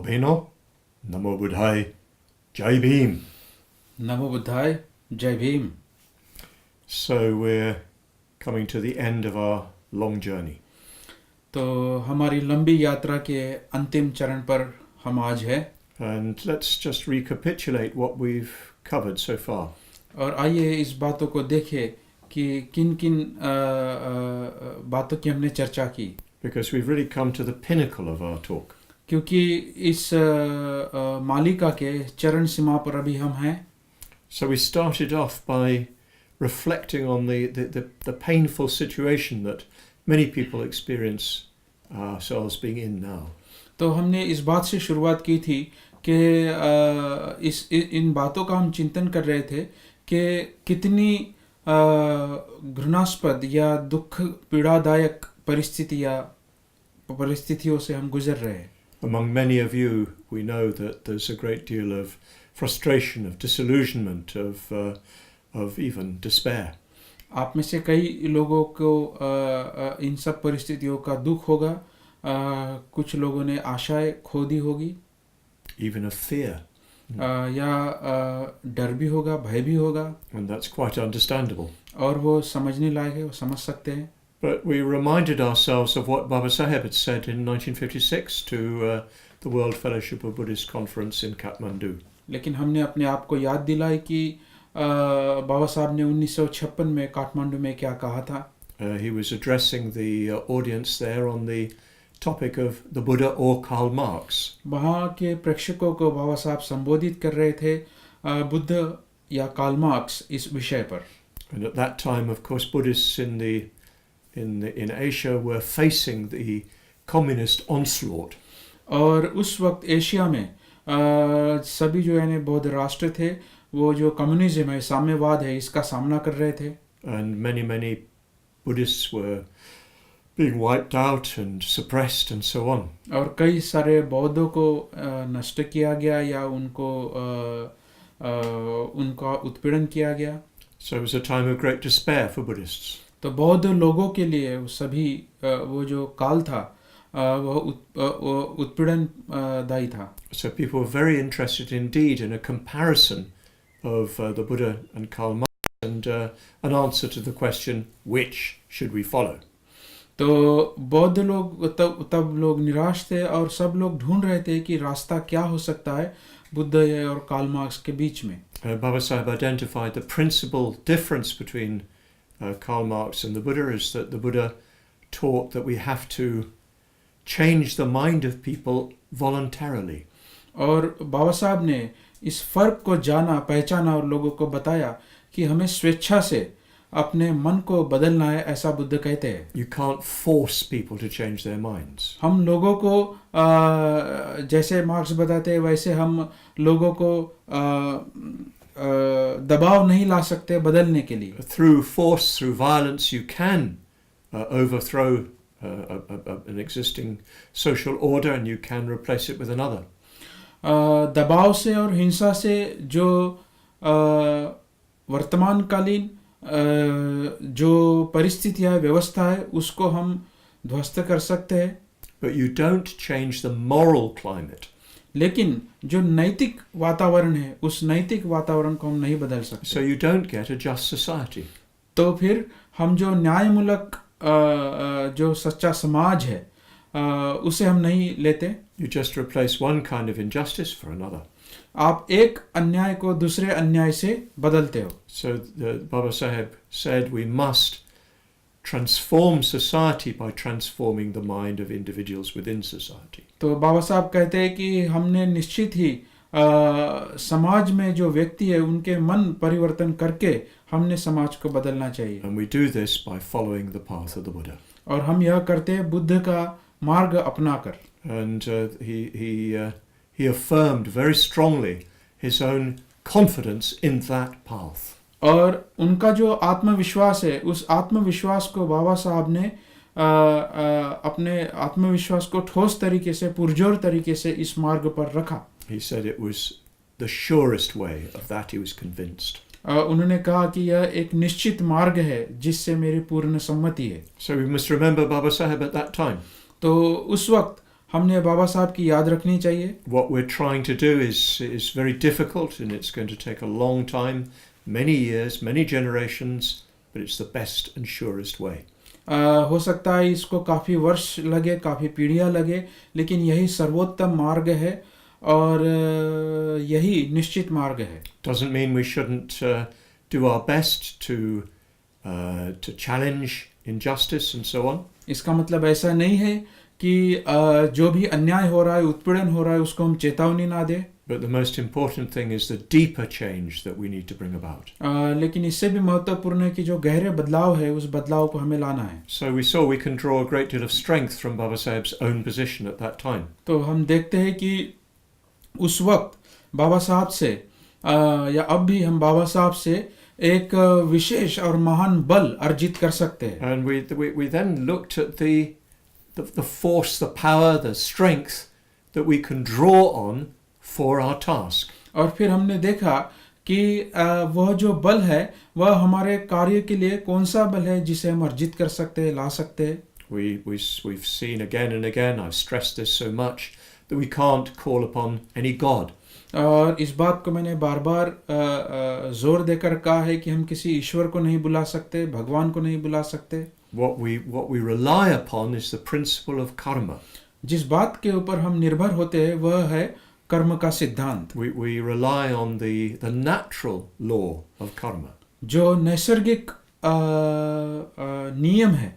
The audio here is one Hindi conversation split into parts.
Beno, Namo Buddhaya, Jai Bhim. Namo Buddhaya, Jai Bhim. So we're coming to the end of our long journey. तो हमारी लंबी यात्रा के अंतिम चरण पर हम आज हैं. And let's just recapitulate what we've covered so far. और आइए इस बातों को देखें कि किन किन बातों की हमने चर्चा की. Because we've really come to the pinnacle of our talk. क्योंकि इस मालिका के चरण सीमा पर अभी हम हैं. So we started off by reflecting on the painful situation that many people experience ourselves being in now. तो हमने इस बात से शुरुआत की थी कि इन बातों का हम चिंतन कर रहे थे कि कितनी घृणास्पद या दुख पीड़ादायक परिस्थितियों से हम गुजर रहे हैं. Among many of you, we know that there's a great deal of frustration, of disillusionment, of even despair. आप में से कई लोगों को इन सब परिस्थितियों का दुख होगा. कुछ लोगों ने आशाएं खो दी होगी. Even of fear. या डर भी होगा, भय भी होगा. And that's quite understandable. और वो समझने लायक है, वो समझ सकते हैं. But we reminded ourselves of what Baba Saheb had said in 1956 to the World Fellowship of Buddhist Conference in Kathmandu. लेकिन हमने अपने आप को याद दिलाई कि बाबा साहब ने 1956 में काठमांडू में क्या कहा था. He was addressing the audience there on the topic of the Buddha or Karl Marx. वहाँ के प्रेक्षकों को बाबा साहब संबोधित कर रहे थे बुद्ध या कार्ल मार्क्स इस विषय पर. And at that time, of course, Buddhists in Asia were facing the communist onslaught. और उस वक्त एशिया में सभी जो है बौद्ध राष्ट्र थे वो जो कम्युनिज्म है, साम्यवाद है, इसका सामना कर रहे थे. And many Buddhists were being wiped out and suppressed and so on. और कई सारे बौद्धों को नष्ट किया गया या उनका उत्पीड़न किया गया. So it was a time of great despair for Buddhists. तो बौद्ध लोगों के लिए सभी वो जो काल था वो उत्पीड़न दायी था. So people were very interested indeed in a comparison of the Buddha and Karl Marx and an answer to the question, which should we follow? तो बौद्ध लोग तब लोग निराश थे और सब लोग ढूंढ रहे थे कि रास्ता क्या हो सकता है बुद्ध और कार्ल मार्क्स के बीच में. Baba Sahib identified the principal difference between Karl Marx and the Buddha is that the Buddha taught that we have to change the mind of people voluntarily. और बाबा साहब ने इस फर्क को जाना, पहचाना और लोगों को बताया कि हमें स्वेच्छा से अपने मन को बदलना है, ऐसा बुद्ध कहते हैं. You can't force people to change their minds. हम लोगों को जैसे मार्क्स बताते हैं वैसे हम लोगों को दबाव नहीं ला सकते बदलने के लिए. Through force, through violence, you can overthrow an existing social order and you can replace it with another. दबाव से और हिंसा से जो वर्तमानकालीन जो परिस्थितियाँ व्यवस्था है उसको हम ध्वस्त कर सकते हैं. But you don't change the moral climate. लेकिन जो नैतिक वातावरण है उस नैतिक वातावरण को हम नहीं बदल सकते. So you don't get a just society. तो फिर हम जो न्यायमूलक जो सच्चा समाज है उसे हम नहीं लेते. You just replace one kind of injustice for another. आप एक अन्याय को दूसरे अन्याय से बदलते हो. So Baba Saheb said we must transform society by transforming the mind of individuals within society. तो बाबा साहब कहते हैं कि हमने निश्चित ही समाज में जो व्यक्ति है उनके मन परिवर्तन करके हमने समाज को बदलना चाहिए. And we do this by following the path of the Buddha. और हम यह करते हैं बुद्ध का मार्ग अपनाकर. And he affirmed very strongly his own confidence in that path. और उनका जो आत्मविश्वास है उस आत्मविश्वास को बाबा साहब ने अपने आत्मविश्वास को ठोस तरीके से पुरजोर तरीके से इस मार्ग पर रखा. He said it was the surest way. Of that he was convinced. उन्होंने कहा कि यह एक निश्चित मार्ग है जिससे मेरी पूर्ण सम्मति है. So we must remember Baba Saheb at that time. तो उस वक्त हमने बाबा साहब की याद रखनी चाहिए. What we're trying to do is very difficult, and it's going to take a long time, many years, many generations, but it's the best and surest way. हो सकता है इसको काफ़ी वर्ष लगे, काफ़ी पीढ़ियाँ लगे, लेकिन यही सर्वोत्तम मार्ग है और यही निश्चित मार्ग है. Doesn't mean we shouldn't do our best to challenge injustice and so on. इसका मतलब ऐसा नहीं है कि जो भी अन्याय हो रहा है, उत्पीड़न हो रहा है, उसको हम चेतावनी ना दें. But the most important thing is the deeper change that we need to bring about. लेकिन इससे भी महत्वपूर्ण है कि जो गहरे बदलाव है, उस बदलाव को हमें लाना है. So we saw we can draw a great deal of strength from Baba Saheb's own position at that time. तो हम देखते हैं कि उस वक्त बाबा साहब से या अब भी हम बाबा साहब से एक विशेष और महान बल अर्जित कर सकते हैं. And we then looked at the force, the power, the strength that we can draw on for our task. और फिर हमने देखा कि वह जो बल है वह हमारे कार्य के लिए कौन सा बल है जिसे हम अर्जित कर सकते हैं, ला सकते हैं. We've seen again and again, I've stressed this so much, that we can't call upon any God. और इस बात को मैंने बार बार जोर देकर कहा है कि हम किसी ईश्वर को नहीं बुला सकते, भगवान को नहीं बुला सकते. What we rely upon is the principle of karma. जिस बात के ऊपर हम निर्भर होते हैं वह है कर्म का सिद्धांत. We rely on the natural law of karma. जो नैसर्गिक नियम है,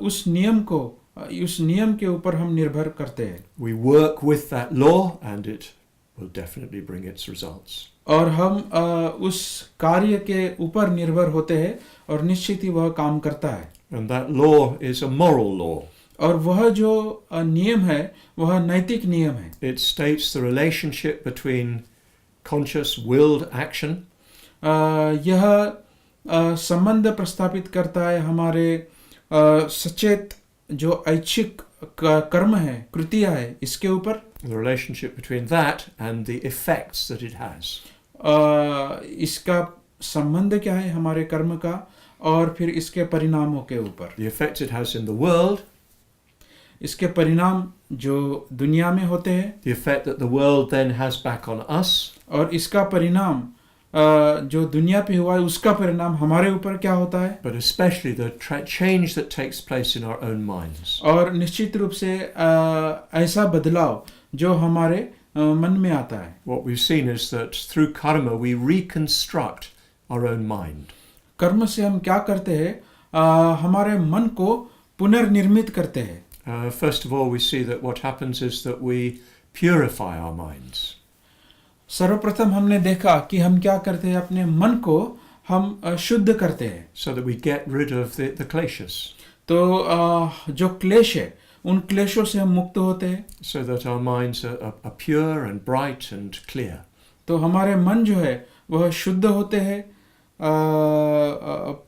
उस नियम के ऊपर हम निर्भर करते हैं. We work with that law and it will definitely bring its results. और हम उस कार्य के ऊपर निर्भर होते हैं और निश्चित ही वह काम करता है. And that law is a moral law. और वह जो नियम है वह नैतिक नियम है. It states the relationship between conscious willed action यह संबंध प्रस्थापित करता है हमारे सचेत जो ऐच्छिक कर्म है, कृतियाँ है, इसके ऊपर. the relationship between that and the effects that it has. इसका संबंध क्या है हमारे कर्म का और फिर इसके परिणामों के ऊपर. The effects it has in the world. इसके परिणाम जो दुनिया में होते हैं. The effect that the world then has back on us. और इसका परिणाम जो दुनिया पे हुआ है उसका परिणाम हमारे ऊपर क्या होता है. But especially the change that takes place in our own minds. और निश्चित रूप से ऐसा बदलाव जो हमारे मन में आता है. What we've seen is that through karma we reconstruct our own mind. कर्म से हम क्या करते हैं, हमारे मन को पुनर्निर्मित करते हैं. First of all, we see that what happens is that we purify our minds. सर्वप्रथम हमने देखा कि हम क्या करते हैं, अपने मन को हम शुद्ध करते हैं. So that we get rid of the kleshas. तो जो क्लेश है उन क्लेशों से हम मुक्त होते हैं. So that our minds are pure and bright and clear. तो हमारे मन जो है वह शुद्ध होते हैं,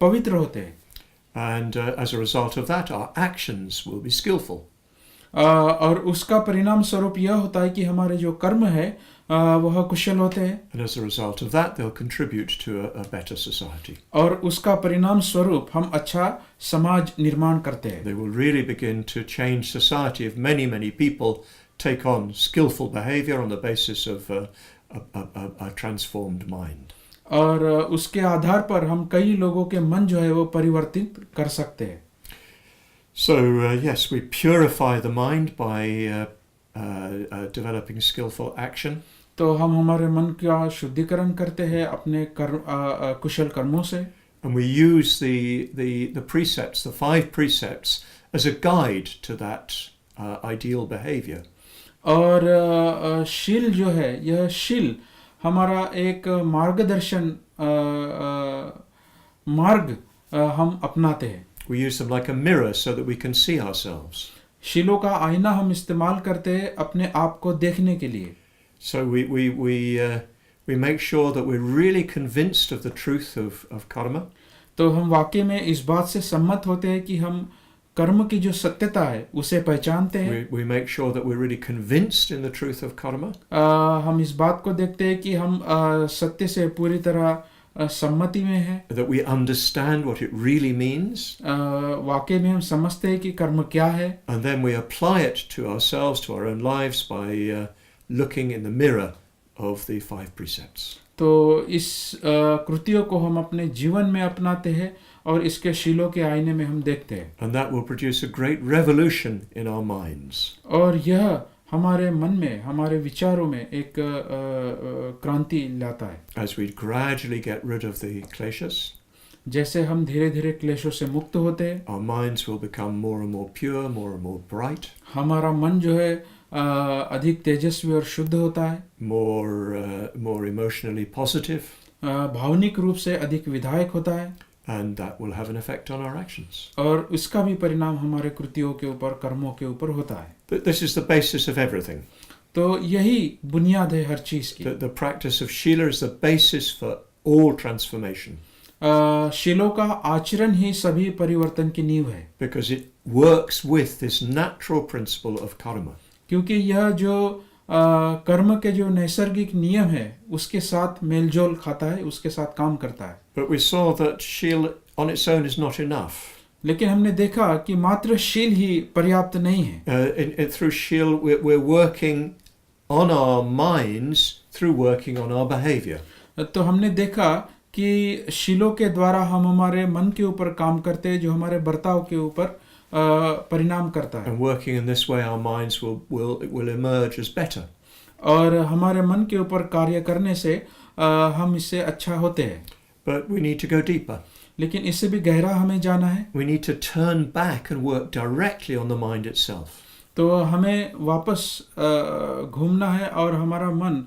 पवित्र होते हैं. And as a result of that, our actions will be skillful. और उसका परिणाम स्वरूप यह होता है कि हमारे जो कर्म है वह कुशल होते हैं. And as a result of that, they'll contribute to a better society. और उसका परिणाम स्वरूप हम अच्छा समाज निर्माण करते हैं. They will really begin to change society if many people take on skillful behavior on the basis of a transformed mind. और उसके आधार पर हम कई लोगों के मन जो है वो परिवर्तित कर सकते हैं. So yes, we purify the mind by developing skillful action. तो हम हमारे मन का शुद्धिकरण करते हैं अपने कुशल कर्मों से. And we use the precepts, the 5 precepts, as a guide to that ideal behavior. और शील जो है, यह शील हमारा एक मार्गदर्शन मार्ग हम अपनाते हैं. We use them like a mirror so that we can see ourselves. शीलों का आईना हम इस्तेमाल करते हैं अपने आप को देखने के लिए. So we make sure that we're really convinced of the truth of karma. तो हम वाकई में इस बात से सम्मत होते हैं कि हम कर्म की जो सत्यता है उसे पहचानते हैं. We make sure that we're really convinced in the truth of karma. हम इस बात को देखते हैं कि हम सत्य से पूरी तरह सम्मति में है, that we understand what it really means, वाकई में हम समझते हैं कि कर्म क्या है, and then we apply it to ourselves, to our own lives, by looking in the mirror of the 5 precepts. तो इस कृतियों को हम अपने जीवन में अपनाते हैं और इसके शीलों के आईने में हम देखते हैं, And that will produce a great revolution in our minds. और यह हमारे मन में, हमारे विचारों में एक क्रांति लाता है। As we gradually get rid of the kleshas, जैसे हम धीरे धीरे क्लेशों से मुक्त होते हैं, our minds will become more and more pure, more and more bright, हमारा मन जो है अधिक तेजस्वी और शुद्ध होता है, more emotionally positive, भावनिक रूप से अधिक विधायक होता है, and that will have an effect on our actions. और इसका भी परिणाम हमारे कृतियों के ऊपर, कर्मों के ऊपर होता है। But this is the basis of everything. तो यही बुनियाद है हर चीज की। The practice of Shila is the basis for all transformation, शीलों का आचरण ही सभी परिवर्तन की नींव है, because it works with this natural principle of karma. क्योंकि यह जो कर्म के जो नैसर्गिक नियम है उसके साथ मेलजोल खाता है, उसके साथ काम करता है। But we saw that Shila on its own is not enough. लेकिन हमने देखा कि मात्र शील ही पर्याप्त नहीं है। Through Shila, we're working on our minds through working on our behavior. तो हमने देखा कि शीलों के द्वारा हम हमारे मन के ऊपर काम करते हैं, जो हमारे बर्ताव के ऊपर परिणाम करता है। And working in this way, our minds will emerge as better. और हमारे मन के ऊपर कार्य करने से हम इससे अच्छा होते हैं। But we need to go deeper. लेकिन इससे भी गहरा हमें जाना है। We need to turn back and work directly on the mind itself. तो हमें वापस घूमना है और हमारा मन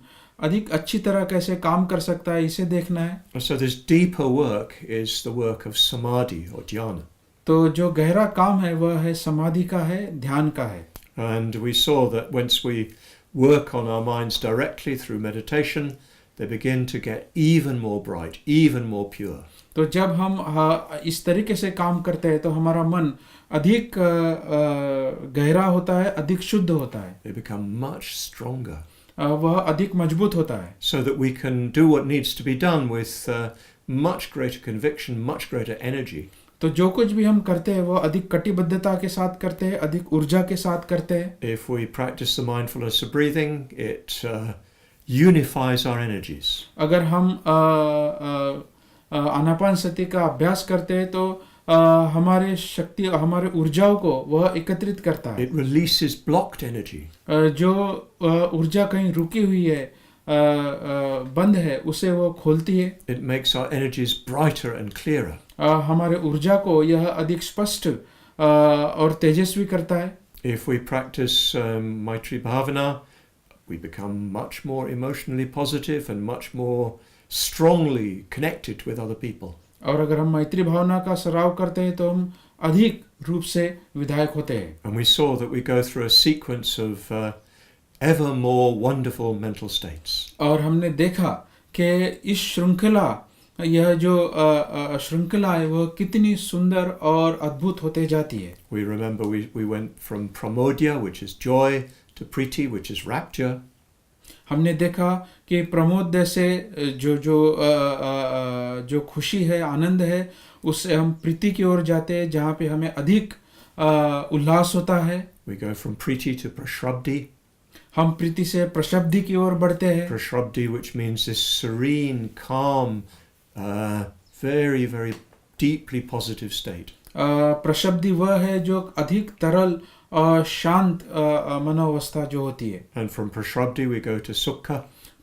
अधिक अच्छी तरह कैसे काम कर सकता है इसे देखना है। So this deeper work is the work of samadhi or dhyana. तो जो गहरा काम है वह है समाधि का है, ध्यान का है। And we saw that once we work on our minds directly through meditation, they begin to get even more bright, even more pure. तो जब हम इस तरीके से काम करते हैं तो हमारा मन अधिक गहरा होता है, अधिक शुद्ध होता है। They become much stronger. वह अधिक मजबूत होता है। So that we can do what needs to be done with much greater conviction, much greater energy. तो जो कुछ भी हम करते हैं वो अधिक कटिबद्धता के साथ करते हैं, अधिक ऊर्जा के साथ करते हैं। If we practice the mindfulness of breathing, it unifies our energies. अगर हम आनापान सति का अभ्यास करते हैं तो हमारे शक्ति, हमारे ऊर्जाओं को वह एकत्रित करता है। It releases blocked energy. जो ऊर्जा कहीं रुकी हुई है, बंद है, उसे वो खोलती है। It makes our energies brighter and clearer. हमारे ऊर्जा को यह अधिक स्पष्ट और तेजस्वी करता है। If we practice Maitri Bhavana, we become much more emotionally positive and much more strongly connected with other people. और अगर हम मैत्री भावना का सराव करते हैं तो हम अधिक रूप से विधायक होते हैं। And we saw that we go through a sequence of ever more wonderful mental states. और हमने देखा कि इस श्रृंखला, यह जो श्रृंखला है वह कितनी सुंदर और अद्भुत होते जाती है। We remember we went from pramodya, which is joy, to priti, which is rapture. हमने देखा कि प्रमोद से जो खुशी है, आनंद है, उससे हम प्रीति की ओर जाते हैं जहाँ पे हमें अधिक उल्लास होता है। We go from priti to prashrabdi. हम प्रीति से प्रशब्दि की ओर बढ़ते हैं। Prashrabdi, which means this serene, calm, very, very deeply positive state. प्रशब्दि वह है जो अधिक तरल और शांत मनोवस्था जो होती है। And from prashrabdi we go to sukha.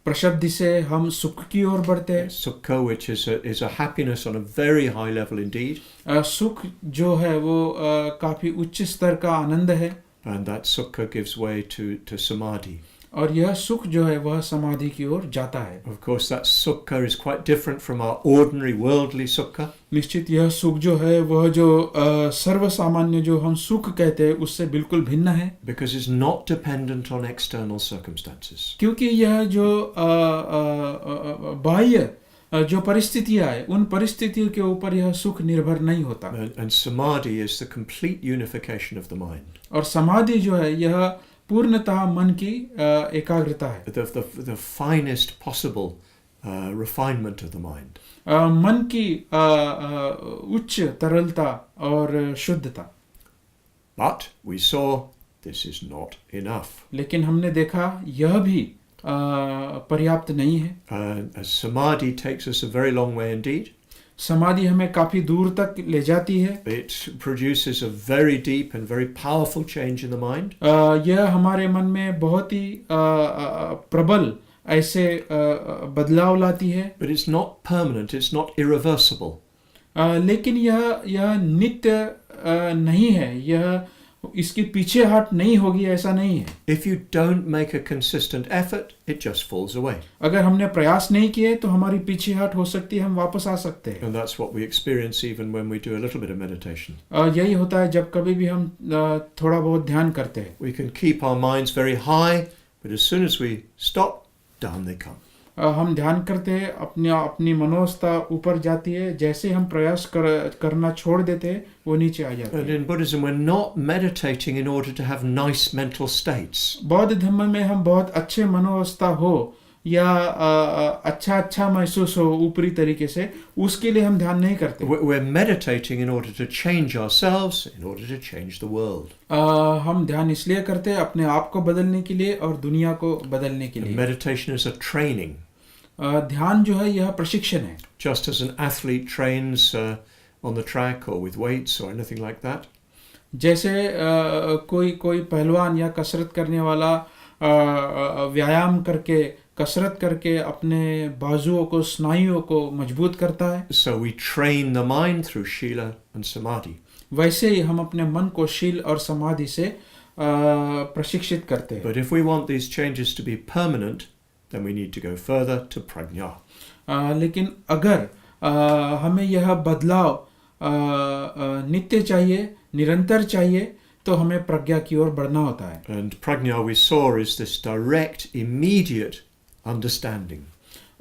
प्रशब्दि से हम सुख की ओर बढ़ते हैं। Sukha, which is a happiness on a very high level indeed. सुख जो है वो काफी उच्च स्तर का आनंद है। And that sukha gives way to samadhi. और यह सुख जो है वह समाधि की ओर जाता है। Of course, that sukha is quite different from our ordinary worldly sukha. निश्चित यह सुख जो है वह जो सर्वसामान्य जो हम सुख कहते हैं उससे बिल्कुल भिन्न है। Because it's not dependent on external circumstances. क्योंकि यह जो बाह्य जो परिस्थितियां है, उन परिस्थितियों के ऊपर यह सुख निर्भर नहीं होता। And samadhi is the complete unification of the mind. और समाधि जो है यह पूर्णतः मन की एकाग्रता है। The finest possible refinement of the mind. मन की उच्च तरलता और शुद्धता. But we saw this is not enough. लेकिन हमने देखा यह भी पर्याप्त नहीं है. As samadhi takes us a very long way indeed. समाधि हमें काफी दूर तक ले जाती है. It produces a very deep and very powerful change in the mind. यह हमारे मन में बहुत ही प्रबल ऐसे बदलाव लाती है. But it's not permanent, it's not irreversible. लेकिन यह नित्य नहीं है. यह इसके पीछे हट नहीं होगी, ऐसा नहीं है. If you don't make a consistent effort, it just falls away. अगर हमने प्रयास नहीं किए तो हमारी पीछे हट हो सकती है, हम वापस आ सकते हैं. And that's what we experience even when we do a little bit of meditation. यही होता है जब कभी भी हम थोड़ा बहुत ध्यान करते हैं. We can keep our minds very high, but as soon as we stop, down they come. हम ध्यान करते हैं, अपनी मनोस्था ऊपर जाती है. जैसे हम प्रयास करना छोड़ देते हैं, वो नीचे आ जाते And हैं. in Buddhism, we're not meditating in order to have nice mental states. बौद्ध धर्म में हम बहुत अच्छे मनोवस्था हो या अच्छा महसूस हो ऊपरी तरीके से, उसके लिए हम ध्यान नहीं करते. We're meditating in order to change ourselves, in order to change the world. हम ध्यान इसलिए करते हैं अपने आप को बदलने के लिए और दुनिया को बदलने के And लिए. meditation is a training. ध्यान जो है यह प्रशिक्षण है. Just as an athlete trains on the track or with weights or anything like that. जैसे कोई पहलवान या कसरत करने वाला व्यायाम करके कसरत करके अपने बाजुओं को स्नायुओं को मजबूत करता है. So we train the mind through Shila and Samadhi. वैसे ही हम अपने मन को शील और समाधि से प्रशिक्षित करते हैं. But if we want these changes to be permanent, then we need to go further to prajna. लेकिन अगर हमें यह बदलाव नित्य चाहिए, निरंतर चाहिए, तो हमें प्रज्ञा की ओर बढ़ना होता है. And prajna we saw is this direct, immediate understanding.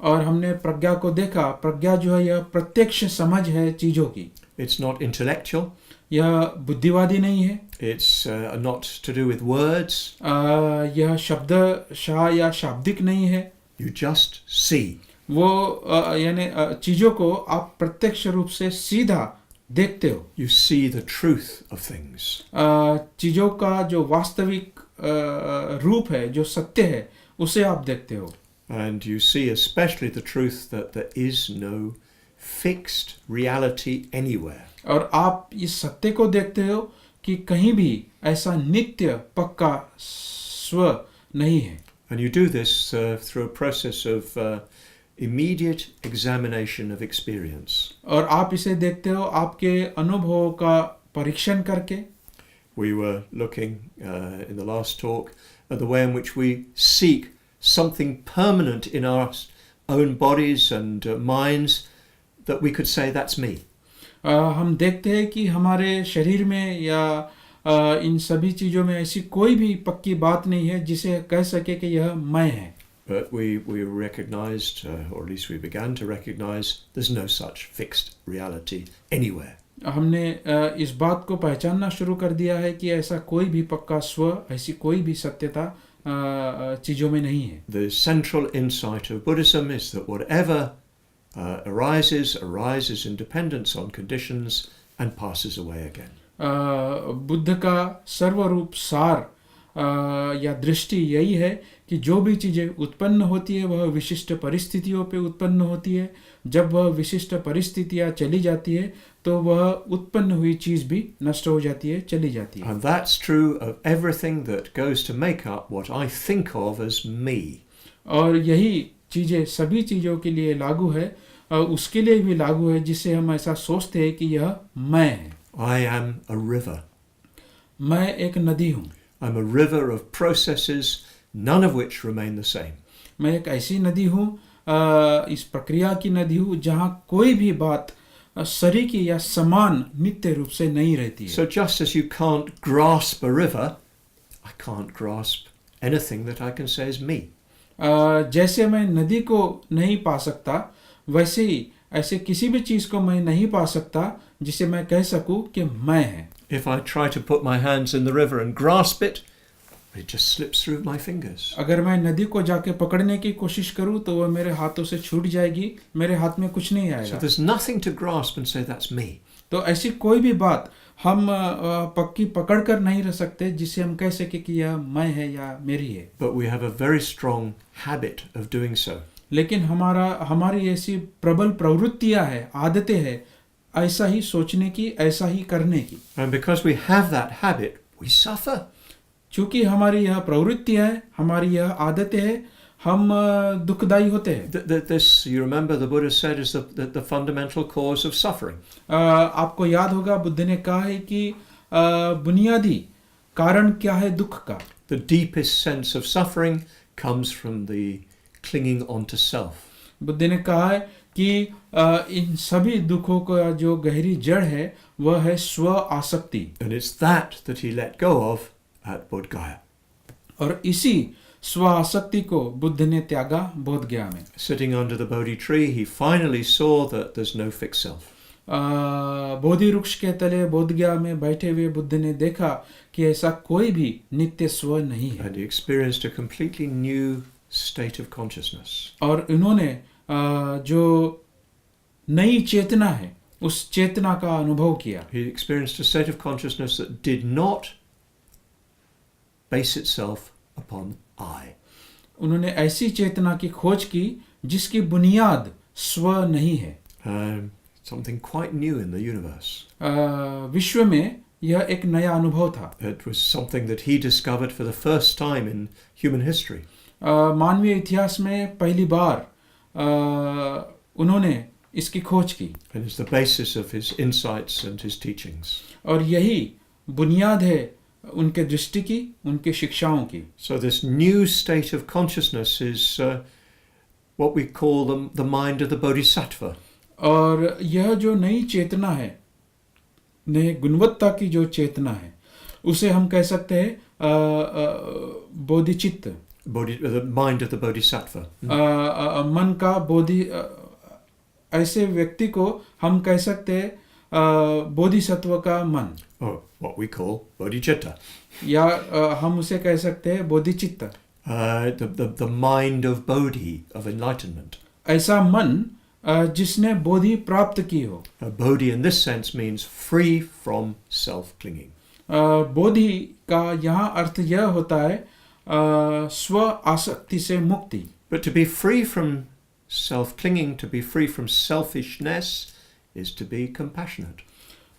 और हमने प्रज्ञा को देखा. प्रज्ञा जो है यह प्रत्यक्ष समझ है चीजों की. It's not intellectual. यह बुद्धिवादी नहीं है. It's not to do with words. यह शब्दशाह या शाब्दिक नहीं है. You just see. वो यानी चीजों को आप प्रत्यक्ष रूप से सीधा देखते हो. You see the truth of things. चीजों का जो वास्तविक रूप है, जो सत्य है, उसे आप देखते हो. And you see especially the truth that there is no fixed reality anywhere. और आप इस सत्य को देखते हो कि कहीं भी ऐसा नित्य पक्का स्व नहीं है. And you do this through a process of immediate examination of experience. और आप इसे देखते हो आपके अनुभवों का परीक्षण करके. We were looking in the last talk at the way in which we seek something permanent in our own bodies and minds that we could say that's me. हम देखते हैं कि हमारे शरीर में या इन सभी चीज़ों में ऐसी कोई भी पक्की बात नहीं है जिसे कह सके कि यह मैं है. But we recognized, or at least we began to recognize, there's no such fixed reality anywhere. हमने इस बात को पहचानना शुरू कर दिया है कि ऐसा कोई भी पक्का स्व, ऐसी कोई भी सत्यता चीज़ों में नहीं है. The central insight of Buddhism is that whatever arises in dependence on conditions and passes away again. Buddha का सर्वरूप सार या दृष्टि यही है कि जो भी चीज़ें उत्पन्न होती है वह विशिष्ट परिस्थितियों पे उत्पन्न होती है. जब वह विशिष्ट परिस्थितियाँ चली जाती है तो वह उत्पन्न हुई चीज़ भी नष्ट हो जाती है, चली जाती है. And that's true of everything that goes to make up what I think of as me. और यही चीज़ें सभी चीज़ों के लिए लागू है, उसके लिए भी लागू है जिसे हम ऐसा सोचते हैं कि यह मैं है. I am a river. मैं एक नदी हूँ. I'm a river of processes, none of which remain the same. मैं एक ऐसी नदी हूँ, इस प्रक्रिया की नदी हूँ जहाँ कोई भी बात सरीकी या समान नित्य रूप से नहीं रहती है. So just as you can't grasp a river, I can't grasp anything that I can say is me. जैसे मैं नदी को नहीं पा सकता, वैसे ही ऐसे किसी भी चीज़ को मैं नहीं पा सकता जिसे मैं कह सकूं कि मैं है. If I try to put my hands in the river and grasp it, I it just slips through my fingers. अगर मैं नदी को जाके पकड़ने की कोशिश करूं तो वह मेरे हाथों से छूट जाएगी, मेरे हाथ में कुछ नहीं So आएगा। there's nothing to grasp and say that's me. तो ऐसी कोई भी बात हम पक्की पकड़ कर नहीं रह सकते जिसे हम कह सके कि यह मैं है या मेरी है। But we have a very strong habit of doing so. लेकिन हमारी ऐसी प्रबल प्रवृत्तियां हैं, आदतें हैं ऐसा ही सोचने की, ऐसा ही करने की। And because we have that habit, we suffer. चूंकि हमारी यह प्रवृत्तियां है, हमारी यह आदतें हैं, हम दुखदाई होते हैं। This, you remember, the Buddha said, is the fundamental cause of suffering. आपको याद होगा बुद्ध ने कहा है कि बुनियादी कारण क्या है दुख का? The deepest sense of suffering comes from the clinging onto self. Buddha ने कहा है कि इन सभी दुखों का जो गहरी जड़ है वह है स्व आसक्ति। And it's that he let go of at Bodh Gaya. और इसी स्व आसक्ति को बुद्ध ने त्यागा बोध गया में। Sitting under the Bodhi tree, he finally saw that there's no fixed self. बोधि वृक्ष के तले बोध गया में बैठे हुए बुद्ध ने देखा कि ऐसा कोई भी नित्य स्व नहीं है। And he experienced a completely new state of consciousness. और इन्होंने जो नई चेतना है उस चेतना का अनुभव किया। He experienced a state of consciousness that did not base itself upon I. उन्होंने ऐसी चेतना की खोज की जिसकी बुनियाद स्व नहीं है। Something quite new in the universe. विश्व में यह एक नया अनुभव था। It was something that he discovered for the first time in human history. मानवीय इतिहास में पहली बार उन्होंने इसकी खोज की। And it's the basis of his insights and his teachings. और यही बुनियाद है उनके दृष्टि की, उनके शिक्षाओं की। So this new state of consciousness is what we call the mind of the Bodhisattva. और यह जो नई चेतना है, नई गुणवत्ता की जो चेतना है, उसे हम कह सकते हैं बोधिचित्त। The mind of the Bodhisattva. मन का बोधि, ऐसे व्यक्ति को हम कह सकते हैं बोधिसत्व का मन। Or what we call bodhicitta. या हम उसे कह सकते हैं बोधिचित्त। The mind of Bodhi, of enlightenment. ऐसा मन जिसने बोधि प्राप्त की हो। Bodhi in this sense means free from self-clinging. बोधि का यहाँ अर्थ यह होता है स्व आसक्ति से मुक्ति। But to be free from self-clinging, to be free from selfishness, is to be compassionate.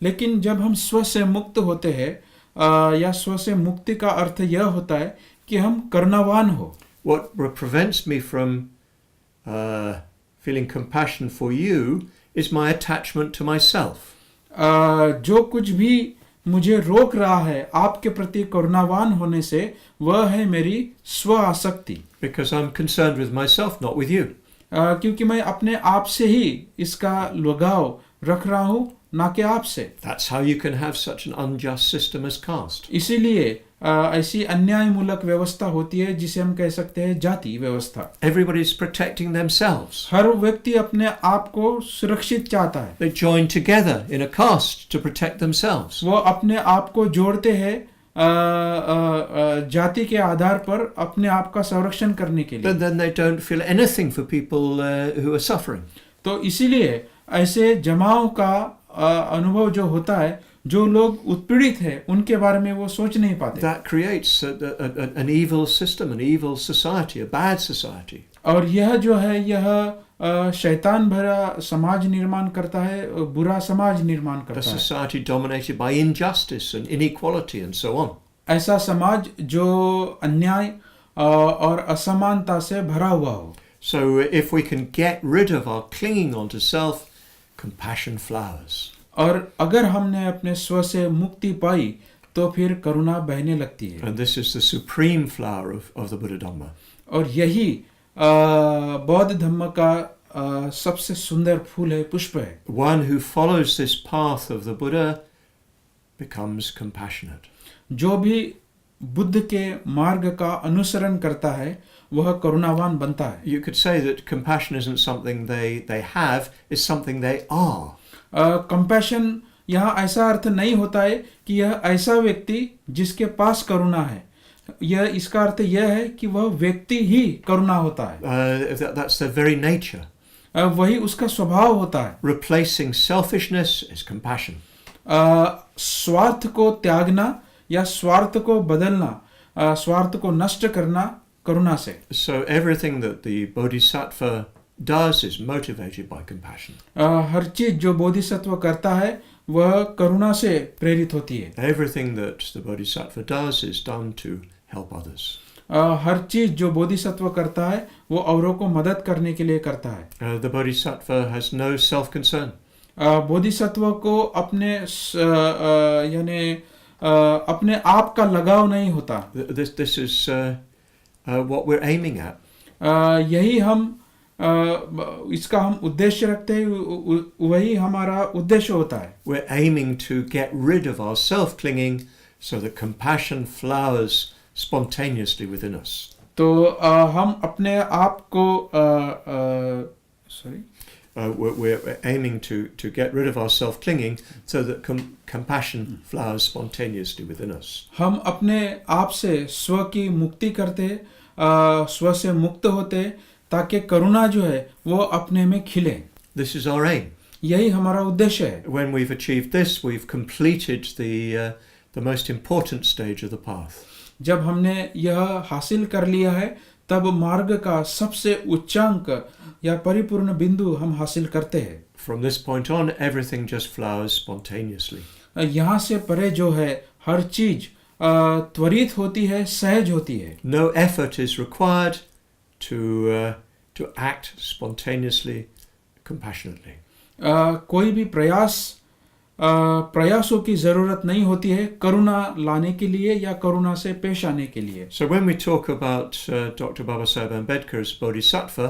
लेकिन जब हम स्व से मुक्त होते हैं या स्व से मुक्ति का अर्थ यह होता है कि हम करुणावान हो। What prevents me from feeling compassion for you is my attachment to myself. जो कुछ भी मुझे रोक रहा है आपके प्रति करुणावान होने से वह है मेरी स्व आसक्ति। Because I'm concerned with myself, not with you. क्योंकि मैं अपने आप से ही इसका लगाव रख रहा हूँ, ना कि आपसे। That's how you can have such an unjust system as caste. इसीलिए ऐसी अन्यायमूलक व्यवस्था होती है जिसे हम कह सकते हैं जाति व्यवस्था। Everybody is protecting themselves. हर व्यक्ति अपने आप को सुरक्षित चाहता है। They join together in a caste to protect themselves. वो अपने आप को जोड़ते हैं जाति के आधार पर अपने आप का संरक्षण करने के लिए। But then they don't feel anything for people who are suffering. तो इसीलिए ऐसे जमाव का अनुभव जो होता है, जो लोग उत्पीड़ित हैं उनके बारे में वो सोच नहीं पाते। That creates an evil system, an evil society, a bad society. और यह जो है यह शैतान भरा समाज निर्माण करता है, बुरा समाज निर्माण A करता है। society dominated by injustice and inequality and so on. ऐसा समाज जो अन्याय और असमानता से भरा हुआ हो। So if we can get rid of our clinging onto self, compassion flowers. और अगर हमने अपने स्व से मुक्ति पाई तो फिर करुणा बहने लगती है। And this is the supreme flower of the Buddha Dhamma. और यही बौद्ध धम्म का सबसे सुंदर फूल है, पुष्प है। One who follows this path of the Buddha becomes compassionate. जो भी बुद्ध के मार्ग का अनुसरण करता है वह करुणावान बनता है। You could say that compassion isn't something they have, it's something they are. Compassion यहाँ ऐसा अर्थ नहीं होता है कि यह ऐसा व्यक्ति जिसके पास करुणा है, यह इसका अर्थ यह है कि वह व्यक्ति ही करुणा होता है, that's their very nature. वही उसका स्वभाव होता है। Replacing selfishness is compassion. स्वार्थ को त्यागना या स्वार्थ को बदलना, स्वार्थ को नष्ट करना करुणा से। So everything that the bodhisattva does is motivated by compassion. हर चीज जो बोधिसत्व करता है वह करुणा से प्रेरित होती है। Everything that the bodhisattva does is done to help others. हर चीज जो बोधिसत्व करता है वो औरों को मदद करने के लिए करता है। The bodhisattva has no self-concern. Bodhisattva को अपने यानी अपने आप का लगाव नहीं होता। This is what we're aiming at. यही हम इसका हम उद्देश्य रखते हैं, वही हमारा उद्देश्य होता है। We're aiming to get rid of our self-clinging so that compassion flowers spontaneously within us. तो हम अपने आप को we're aiming to get rid of our self-clinging so that compassion flowers spontaneously within us. हम अपने आप से स्व की मुक्ति करते, स्व से मुक्त होते ताकि करुणा जो है वो अपने में खिले। This is our aim. यही हमारा उद्देश्य है। When we've achieved this, we've completed the most important stage of the path. जब हमने यह हासिल कर लिया है तब मार्ग का सबसे उच्चांक या परिपूर्ण बिंदु हम हासिल करते हैं। From this point on, everything just flowers spontaneously. यहाँ से परे जो है हर चीज त्वरित होती है, सहज होती है। No effort is required to act spontaneously, compassionately. कोई भी प्रयासों की जरूरत नहीं होती है करुणा लाने के लिए या करुणा से पेश आने के लिए। So when we talk about Dr. Babasaheb Ambedkar's bodhisattva,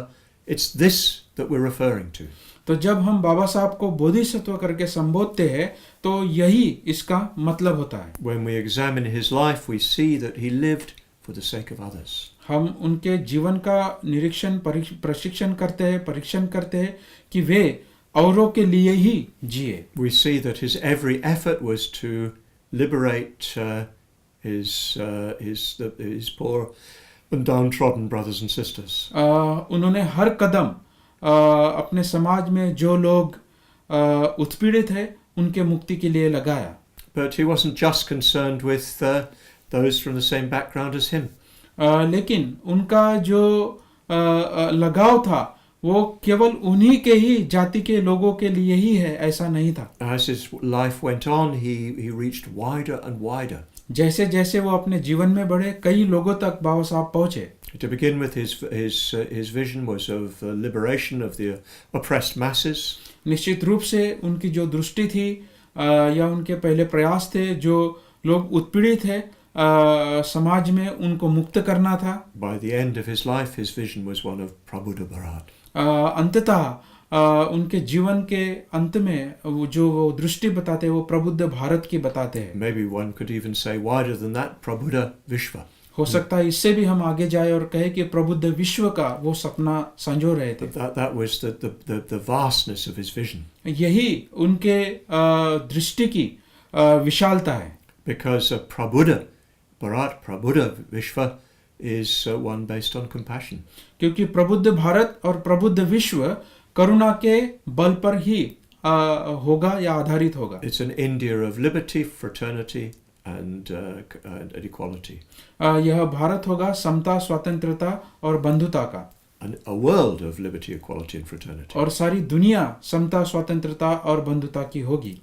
it's this that we're referring to. तो जब हम बाबा साहब को बोधिसत्व करके संबोधते हैं तो यही इसका मतलब होता है। When we examine his life, we see that he lived for the sake of others. हम उनके जीवन का निरीक्षण परीक्षण करते हैं कि वे औरों के लिए ही जिए। We see that his every effort was to liberate his poor and downtrodden brothers and sisters. उन्होंने हर कदम अपने समाज में जो लोग उत्पीड़ित है उनके मुक्ति के लिए लगाया। But he wasn't just concerned with those from the same background as him. लेकिन उनका जो लगाव था वो केवल उन्हीं के ही जाति के लोगों के लिए ही है, ऐसा नहीं था। As his life went on, he reached wider and wider. जैसे जैसे वो अपने जीवन में बढ़े कई लोगों तक बाबा साहब पहुंचे। To begin with, his vision was of liberation of the oppressed masses. निश्चित रूप से उनकी जो दृष्टि थी या उनके पहले प्रयास थे, जो लोग उत्पीड़ित है समाज में उनको मुक्त करना था। By the end of his life, his vision was one of Prabhupada Bharat. अंततः उनके जीवन के अंत में वो दृष्टि बताते वो प्रबुद्ध भारत की बताते हैं। Maybe one could even say wider than that, Prabhupada Vishwa. हो सकता है इससे भी हम आगे जाए और कहे कि प्रबुद्ध विश्व का वो सपना संजो रहे थे। That was the vastness of his vision. यही उनके दृष्टि की विशालता है। Because Prabhupada Bharat, Prabhupada Vishwa is one based on compassion. क्योंकि प्रबुद्ध भारत और प्रबुद्ध विश्व करुणा के बल पर ही होगा या आधारित होगा। It's an India of liberty, fraternity and equality. यह भारत होगा समता, स्वतंत्रता और बंधुता का। A world of liberty, equality and fraternity. और सारी दुनिया समता, स्वतंत्रता और बंधुता की होगी।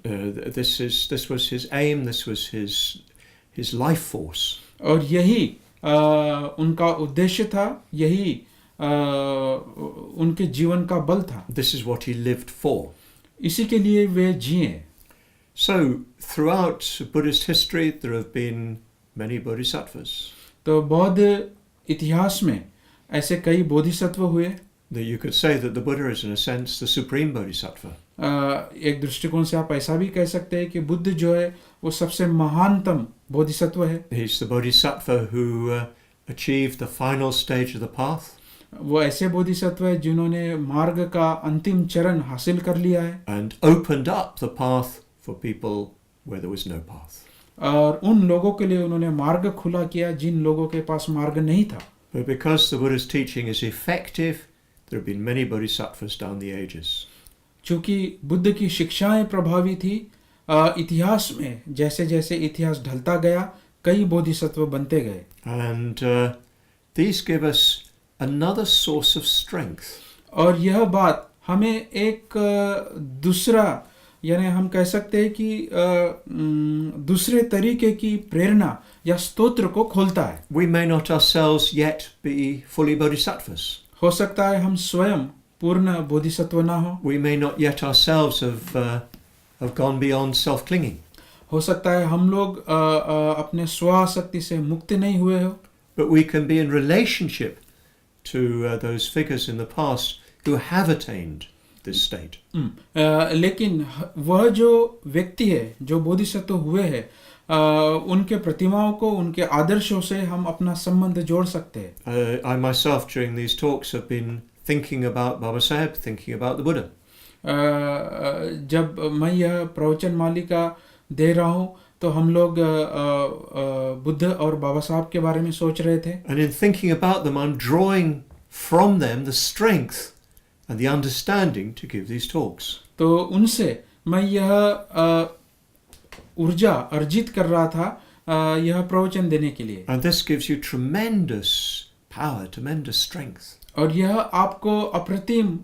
This was his aim. This was his life force. और यही उनका उद्देश्य था, यही उनके जीवन का बल था। This is what he lived for. इसी के लिए वे जिए। So throughout Buddhist history, there have been many bodhisattvas. तो बौद्ध इतिहास में ऐसे कई बोधिसत्व हुए। You could say that the Buddha is in a sense the supreme bodhisattva. एक दृष्टिकोण से आप ऐसा भी कह सकते हैं कि बुद्ध जो है वो सबसे महानतम बोधिसत्व है। He's the bodhisattva who achieved the final stage of the path. वो ऐसे बोधिसत्व है जिन्होंने मार्ग का अंतिम चरण हासिल कर लिया है। And opened up the path for people where there was no path. और उन लोगों के लिए उन्होंने मार्ग खुला किया जिन लोगों के पास मार्ग नहीं था. But because the Buddha's teaching is effective, there have been many bodhisattvas down the ages. चूंकि बुद्ध की शिक्षाएं प्रभावी थी, इतिहास में जैसे जैसे इतिहास ढलता गया कई बोधिसत्व बनते गए. And these give us another source of strength. और यह बात हमें एक दूसरा, यानी हम कह सकते हैं कि दूसरे तरीके की प्रेरणा या स्तोत्र को खोलता है. We may not ourselves yet be fully bodhisattvas. हो सकता है हम स्वयं पूर्ण बोधिसत्व ना हो. We may not yet ourselves have gone beyond self-clinging. हो सकता है हम लोग अपने स्वाशक्ति से मुक्त नहीं हुए हो. But we can be in relationship to those figures in the past who have attained this state. लेकिन वह जो व्यक्ति है जो बोधिसत्व हुए हैं, उनके प्रतिमाओं को, उनके आदर्शों से हम अपना संबंध जोड़ सकते हैं. I myself during these talks have been thinking about Baba Sahib, thinking about the Buddha. जब मैं यह प्रवचन मालिका दे रहा हूँ तो हम लोग बुद्ध और बाबा साहब के बारे में सोच रहे थे. And in thinking about them, I'm drawing from them the strength and the understanding to give these talks. तो उनसे मैं यह ऊर्जा अर्जित कर रहा था यह प्रवचन देने के लिए. And this gives you tremendous power, tremendous strength. और यह आपको अप्रतिम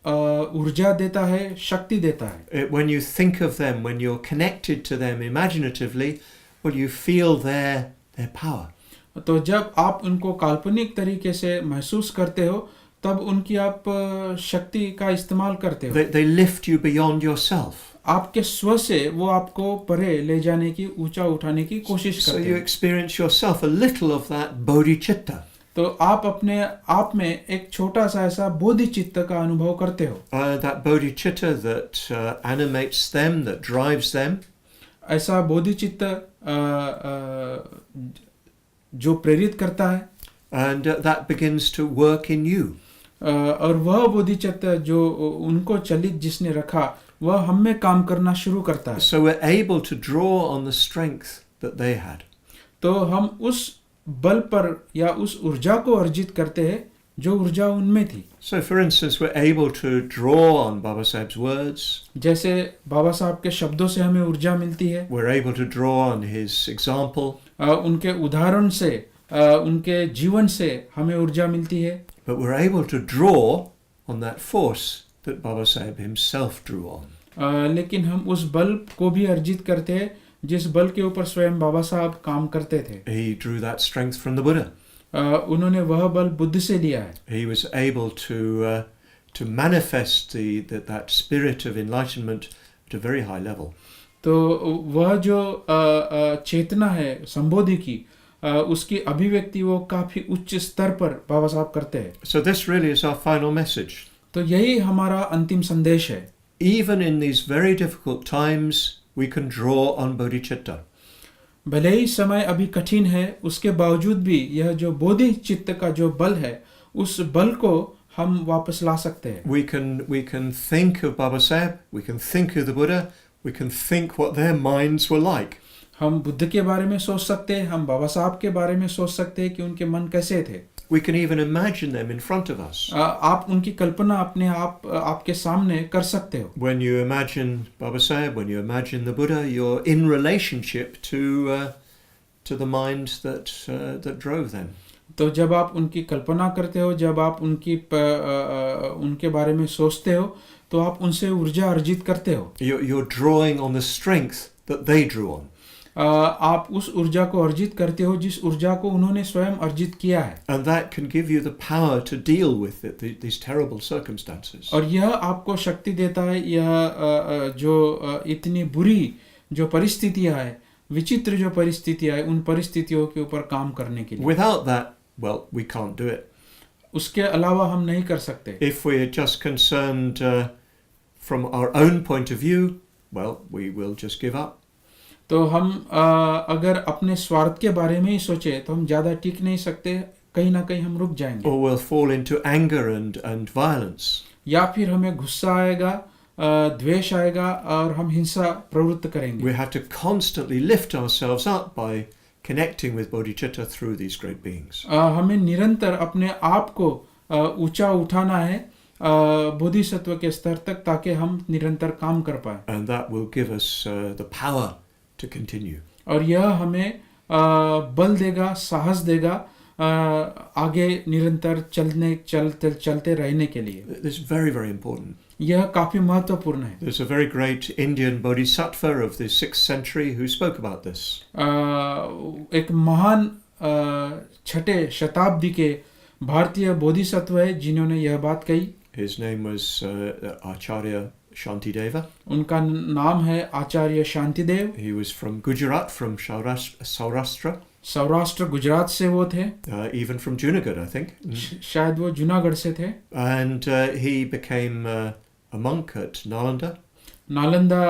ऊर्जा देता है, शक्ति देता है. When you think of them, when you're connected to them imaginatively, well, you feel their power. तो जब आप उनको काल्पनिक तरीके से महसूस करते हो तब उनकी आप शक्ति का इस्तेमाल करते हो. They lift you beyond yourself. आपके स्व से वो आपको परे ले जाने की, ऊंचा उठाने की कोशिश So करते you हैं. experience yourself a little of that bodhicitta. तो आप अपने आप में एक छोटा सा ऐसा बोधिचित्त का अनुभव करते हो. That bodhicitta that animates them, that drives them. ऐसा बोधिचित्त जो प्रेरित करता है. And that begins to work in you. और वह बोधिचित्त जो उनको चलित जिसने रखा वह हम में काम करना शुरू करता है. So we're able to draw on the strength that they had. तो हम उस बल पर या उस ऊर्जा को अर्जित करते हैं जो ऊर्जा उनमें थी. So for instance, we're able to draw on Baba Sahib's words. जैसे बाबा साहब के शब्दों से हमें ऊर्जा मिलती है. We're able to draw on his example. उनके उदाहरण से, उनके जीवन से हमें ऊर्जा मिलती है. But we're able to draw on that force that Baba Sahib himself drew on. लेकिन हम उस बल को भी अर्जित करते हैं जिस बल के ऊपर स्वयं बाबा साहब काम करते थे. He drew that strength from the Buddha. उन्होंने वह बल बुद्ध से लिया है. He was able to manifest that spirit of enlightenment at a very high level. तो वह जो चेतना है संबोधि की, उसकी अभिव्यक्ति वो काफी उच्च स्तर पर बाबा साहब करते हैं. So this really is our final message. तो यही हमारा अंतिम संदेश है. Even in these very difficult times, we can draw on bodhicitta. भले ही समय अभी कठिन है, उसके बावजूद भी यह जो बोधि चित्त का जो बल है, उस बल को हम वापस ला सकते हैं. We can think of Baba Sahib, we can think of the Buddha, we can think what their minds were like. हम बुद्ध के बारे में सोच सकते हैं, हम बाबा साहब के बारे में सोच सकते हैं कि उनके मन कैसे थे. We can even imagine them in front of us. आप उनकी कल्पना अपने आपके सामने कर सकते हो. When you imagine Baba Sahib, when you imagine the Buddha, you're in relationship to the minds that drove them. तो जब आप उनकी कल्पना करते हो, जब आप उनके बारे में सोचते हो, तो आप उनसे ऊर्जा अर्जित करते हो. You're drawing on the strength that they drew on. आप उस ऊर्जा को अर्जित करते हो जिस ऊर्जा को उन्होंने स्वयं अर्जित किया है. And that can give you the power to deal with these terrible circumstances. और यह आपको शक्ति देता है, यह जो इतनी बुरी जो परिस्थितियां है, विचित्र जो परिस्थितियां है, उन परिस्थितियों के ऊपर काम करने के लिए. Without that, well, we can't do it. उसके अलावा हम नहीं कर सकते. If we're just concerned from our own point of view, well, we will just give up. तो हम अगर अपने स्वार्थ के बारे में ही सोचे तो हम ज़्यादा टिक नहीं सकते, कहीं ना कहीं हम रुक जाएंगे. Or we'll fall into anger and violence. या फिर हमें गुस्सा आएगा द्वेष आएगा और हम हिंसा प्रवृत्त करेंगे. We have to constantly lift ourselves up by connecting with bodhicitta through these great beings. हमें निरंतर अपने आप को ऊंचा उठाना है बोधिसत्व के स्तर तक, ताकि हम निरंतर काम कर पाए. And that will give us the power to continue. और यह हमें बल देगा, साहस देगा आगे निरंतर चलते रहने के लिए. This is very, very important. यह काफी महत्वपूर्ण है. There's a very great Indian bodhisattva of the 6th century who spoke about this. एक महान 6ठे शताब्दी के भारतीय बोधिसत्व है जिन्होंने यह बात कही. His name was Acharya Shantideva. उनका नाम है आचार्य Shantidev. He was from Gujarat, from Saurashtra. Saurashtra Gujarat से वो थे. Even from Junagadh, I think. शायद वो जूनागढ़ से थे. And he became a monk at Nalanda. Nalanda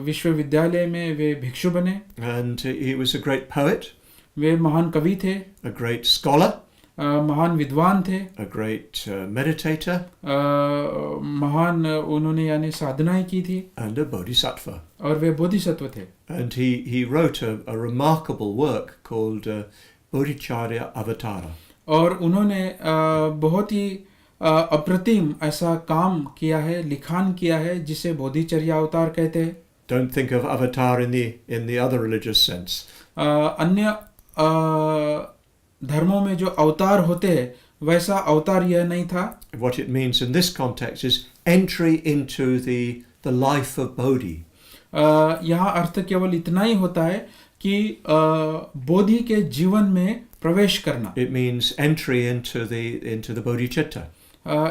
विश्वविद्यालय में वे भिक्षु बने. And he was a great poet. वे महान कवि थे. A great scholar. महान विद्वान थे. A great meditator. महान उन्होंने यानी साधनाएं की थी. And a bodhisattva. और वे बोधिसत्व थे. And he wrote a remarkable work called Bodhicharya Avatara. और उन्होंने बहुत ही अप्रतिम ऐसा काम किया है, लिखान किया है, जिसे बोधिचर्या अवतार कहते हैं. Don't think of avatar in the other religious sense. अन्य धर्मों में जो अवतार होते हैं वैसा अवतार यह नहीं था. What it means in this context is entry into the life of Bodhi. यहाँ अर्थ केवल इतना ही होता है कि बोधि के जीवन में प्रवेश करना. It means entry into the bodhicitta.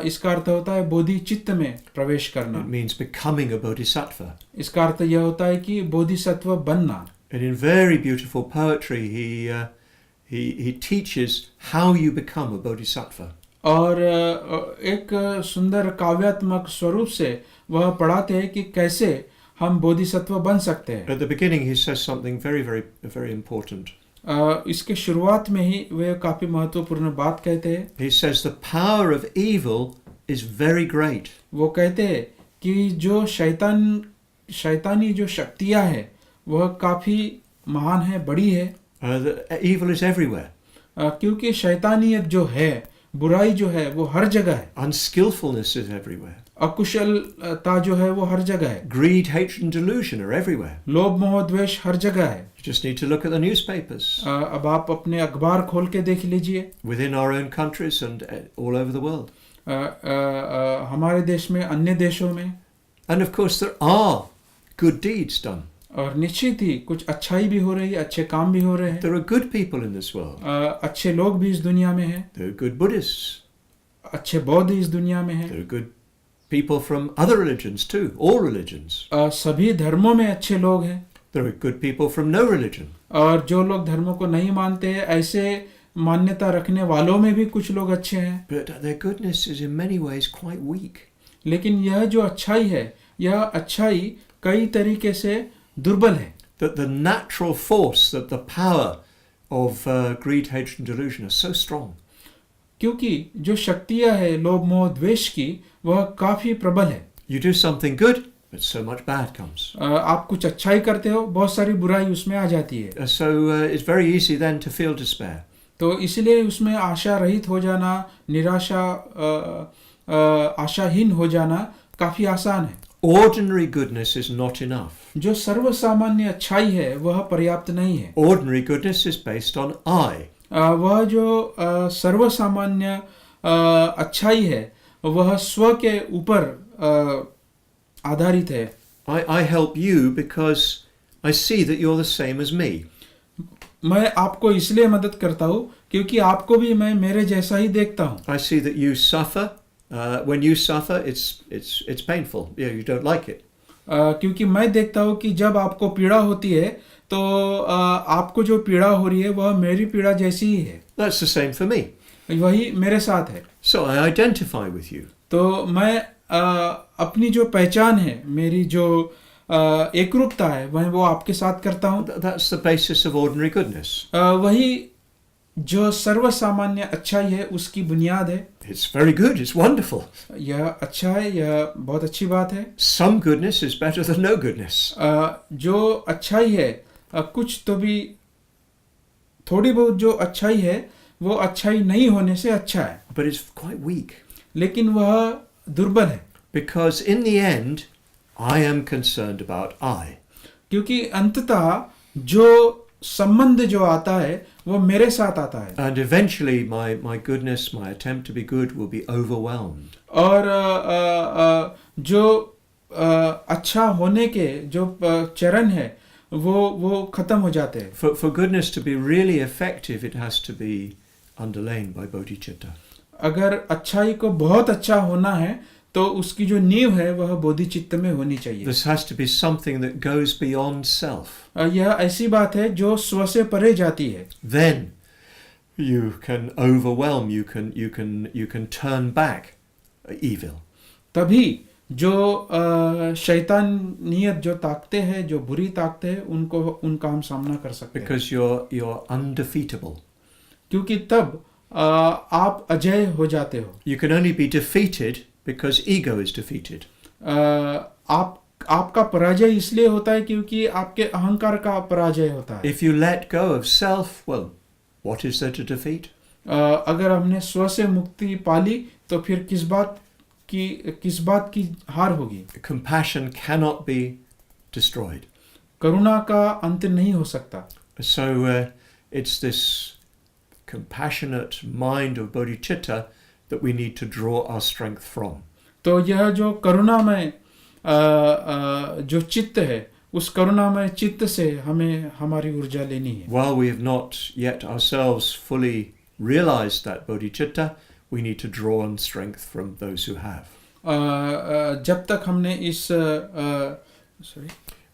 इसका अर्थ होता है बोधि चित्त में प्रवेश करना. It means becoming a bodhisattva. इसका अर्थ यह होता है कि बोधिसत्व बनना. And in very beautiful poetry, he teaches how you become a bodhisattva. और एक सुंदर काव्यात्मक स्वरूप से वह पढ़ाते हैं कि कैसे हम बोधिसत्व बन सकते हैं. At the beginning, he says something very, very, very important. इसके शुरुआत में ही वे काफी महत्वपूर्ण बात कहते हैं. He says the power of evil is very great. वो कहते हैं कि जो शैतानी जो शक्तियां हैं वह काफी महान है, बड़ी है. The evil is everywhere. क्योंकि शैतानियत जो है, बुराई जो है, वो हर जगह है. Unskillfulness is everywhere. अकुशलता जो है वो हर जगह है. Greed, hatred, and delusion are everywhere. लोभ मोह द्वेष हर जगह है. You just need to look at the newspapers. अब आप अपने अखबार खोल के देख लीजिए. Within our own countries and all over the world. हमारे देश में, अन्य देशों में. And of course there are good deeds done. और निश्चित ही कुछ अच्छाई भी हो रही है, अच्छे काम भी हो रहे हैं. There are good people in this world. अच्छे लोग भी इस दुनिया में हैं. There are good Buddhists. अच्छे बौद्ध इस दुनिया में हैं. There are good people from other religions too, all religions. सभी धर्मों में अच्छे लोग हैं. There are good people from no religion. और जो लोग धर्मों को नहीं मानते हैं, ऐसे मान्यता रखने वालों में भी कुछ लोग अच्छे हैं. But their goodness is in many ways quite weak. लेकिन यह जो अच्छाई है, यह अच्छाई कई तरीके से दुर्बल है. That the natural force, that the power of greed, hatred, and delusion are so strong. क्योंकि जो शक्तियां है लोभ मोह द्वेष की, वह काफी प्रबल है. You do something good, but so much bad comes. आप कुछ अच्छाई करते हो, बहुत सारी बुराई उसमें आ जाती है. So it's very easy then to feel despair. तो इसलिए उसमें आशा रहित हो जाना, निराशा आशाहीन हो जाना काफी आसान है. Ordinary goodness is not enough. जो सर्वसामान्य अच्छाई है वह पर्याप्त नहीं है. Ordinary goodness is based on I. वह जो सर्वसामान्य अच्छाई है वह स्व के ऊपर आधारित है. I help you because I see that you're the same as me. मैं आपको इसलिए मदद करता हूँ क्योंकि आपको भी मैं मेरे जैसा ही देखता हूँ. I see that you suffer. When you suffer, it's painful. Yeah, you don't like it. क्योंकि मैं देखता हूँ कि जब आपको पीड़ा होती है तो आपको जो पीड़ा हो रही है वह मेरी पीड़ा जैसी ही है. That's the same for me. वही मेरे साथ है. So I identify with you. तो मैं अपनी जो पहचान है, मेरी जो एकरूपता है, वह वो आपके साथ करता हूँ. That's the basis of ordinary goodness. वही जो सर्वसामान्य अच्छाई है उसकी बुनियाद है। It's very good, it's wonderful. यह अच्छा है, यह बहुत अच्छी बात है। Some goodness is better than no goodness. जो अच्छाई है, कुछ तो भी, थोड़ी बहुत जो अच्छाई है वो अच्छाई नहीं होने से अच्छा है, But it's quite weak. लेकिन वह दुर्बल है। Because in the end, I am concerned about I. क्योंकि अंततः जो संबंध जो आता है वो मेरे साथ आता है, And eventually my goodness, my attempt to be good will be overwhelmed. और जो अच्छा होने के जो चरण है वो खत्म हो जाते हैं। For goodness to be really effective, it has to be underlain by bodhicitta. अगर अच्छाई को बहुत अच्छा होना है तो उसकी जो नींव है वह बोधिचित्त में होनी चाहिए। This has to be something that goes beyond self. यह ऐसी बात है जो स्व से परे जाती है। Then you can overwhelm, you can turn back evil. तभी जो शैतानियत जो ताकते हैं, जो बुरी ताकते हैं, उनका हम सामना कर सकते हैं। Because you're undefeatable. क्योंकि तब आप अजय हो जाते हो। You can only be defeated because ego is defeated. आपका पराजय इसलिए होता है क्योंकि आपके अहंकार का पराजय होता है। If you let go of self, well, what is there to defeat? अगर हमने स्व से मुक्ति पाली तो फिर किस बात की हार होगी? Compassion cannot be destroyed. करुणा का अंत नहीं हो सकता। So it's this compassionate mind of bodhicitta that we need to draw our strength from. तो यह जो करुणामय जो चित्त है, उस करुणामय चित्त से हमें हमारी ऊर्जा लेनी है। While we have not yet ourselves fully realized that bodhicitta, we need to draw on strength from those who have. जब तक हमने इस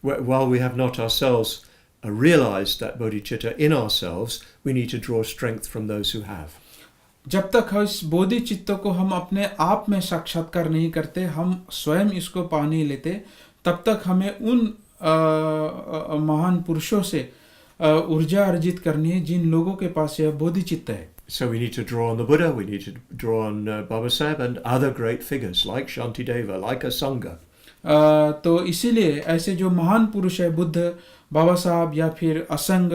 While we have not ourselves realized that bodhicitta in ourselves, we need to draw strength from those who have. जब तक इस बोधि चित्त को हम अपने आप में साक्षात्कार नहीं करते, हम स्वयं इसको पा नहीं लेते, तब तक हमें उन महान पुरुषों से ऊर्जा अर्जित करनी है जिन लोगों के पास यह बोधि चित्त है। So we need to draw on the Buddha, we need to draw on Baba Sahib and other great figures like Shantideva, like Asanga. तो इसीलिए ऐसे जो महान पुरुष है, बुद्ध, बाबा साहब या फिर असंग,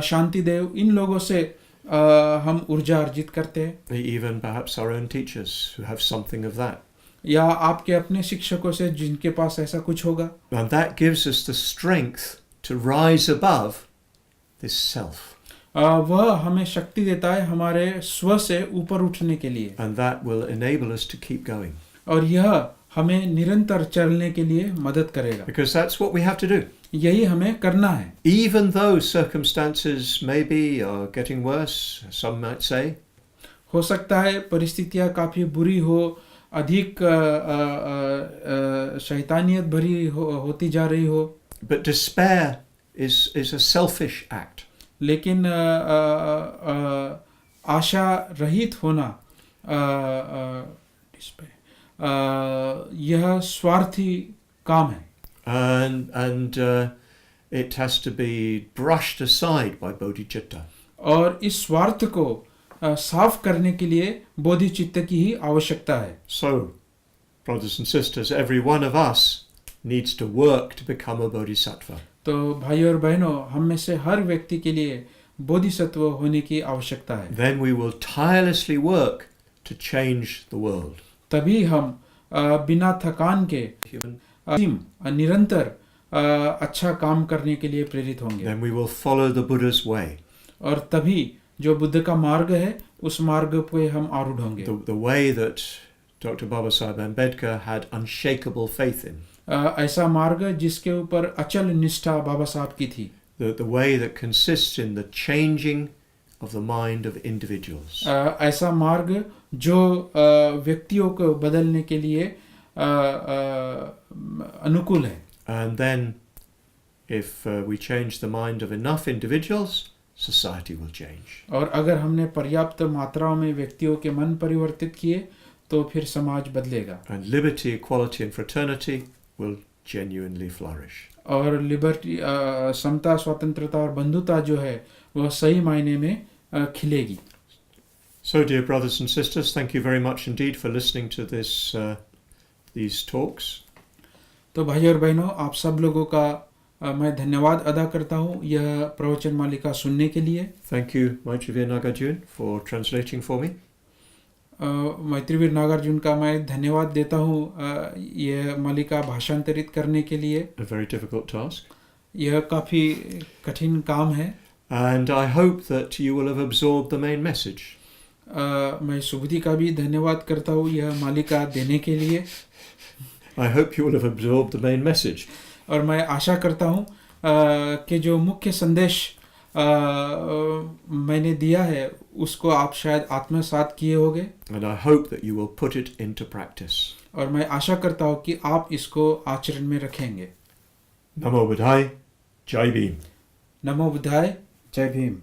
शांतिदेव, इन लोगों से हम ऊर्जा अर्जित करते हैं। Even perhaps our own teachers who have something of that. या आपके अपने शिक्षकों से जिनके पास ऐसा कुछ होगा। And that gives us the strength to rise above this self. वह हमें शक्ति देता है हमारे स्व से ऊपर उठने के लिए। And that will enable us to keep going. और यह हमें निरंतर चलने के लिए मदद करेगा। Because that's what we have to do. यही हमें करना है। Even though circumstances maybe are getting worse, some might say. हो सकता है परिस्थितियाँ काफ़ी बुरी हो, अधिक शैतानियत भरी होती जा रही हो। But despair is a selfish act. लेकिन आशा रहित होना, यह स्वार्थी काम है। And it has to be brushed aside by bodhicitta. और इस स्वार्थ को साफ करने के लिए बोधिचित्त की ही आवश्यकता है। So, brothers and sisters, every one of us needs to work to become a bodhisattva. तो भाई और बहनों, हम में से हर व्यक्ति के लिए बोधिसत्व होने की आवश्यकता है। Then we will tirelessly work to change the world. तभी हम बिना थकान के निरंतर अच्छा काम करने के लिए प्रेरित होंगे। Then we will follow the Buddha's way. और तभी जो बुद्ध का मार्ग है, उस मार्ग पे हम आरूढ़ होंगे। The way that Dr. Baba Sahib Ambedkar had unshakable faith in. ऐसा मार्ग जिसके ऊपर अचल निष्ठा बाबा साहब की थी। The way that consists in the changing of the mind of individuals. ऐसा मार्ग जो व्यक्तियों को बदलने के लिए अनुकूल है। And then if we change the mind of enough individuals, society will change. और अगर हमने पर्याप्त मात्राओं में व्यक्तियों के मन परिवर्तित किए तो फिर समाज बदलेगा। And liberty, equality and fraternity will genuinely flourish. और लिबर्टी, समता, स्वतंत्रता और बंधुता जो है वह सही मायने में खिलेगी। So, dear brothers and sisters, thank you very much indeed for listening to these talks. तो भाई और बहनों, आप सब लोगों का मैं धन्यवाद अदा करता हूँ यह प्रवचन मालिका सुनने के लिए। Thank you, Maitreya Nagarjun, for translating for me. मैत्रीवीर Nagarjuna का मैं धन्यवाद देता हूँ यह मालिका भाषांतरित करने के लिए। A very difficult task. यह काफ़ी कठिन काम है। And I hope that you will have absorbed the main message. मैं सुबुद्धि का भी धन्यवाद करता हूँ यह मालिका देने के लिए। I hope you will have absorbed the main message. और मैं आशा करता हूँ कि जो मुख्य संदेश मैंने दिया है उसको आप शायद आत्मसात किए होंगे। And I hope that you will put it into practice. और मैं आशा करता हूँ कि आप इसको आचरण में रखेंगे। Namo Buddhaya, Jai Bhim. नमो बुद्धाय, जय भीम।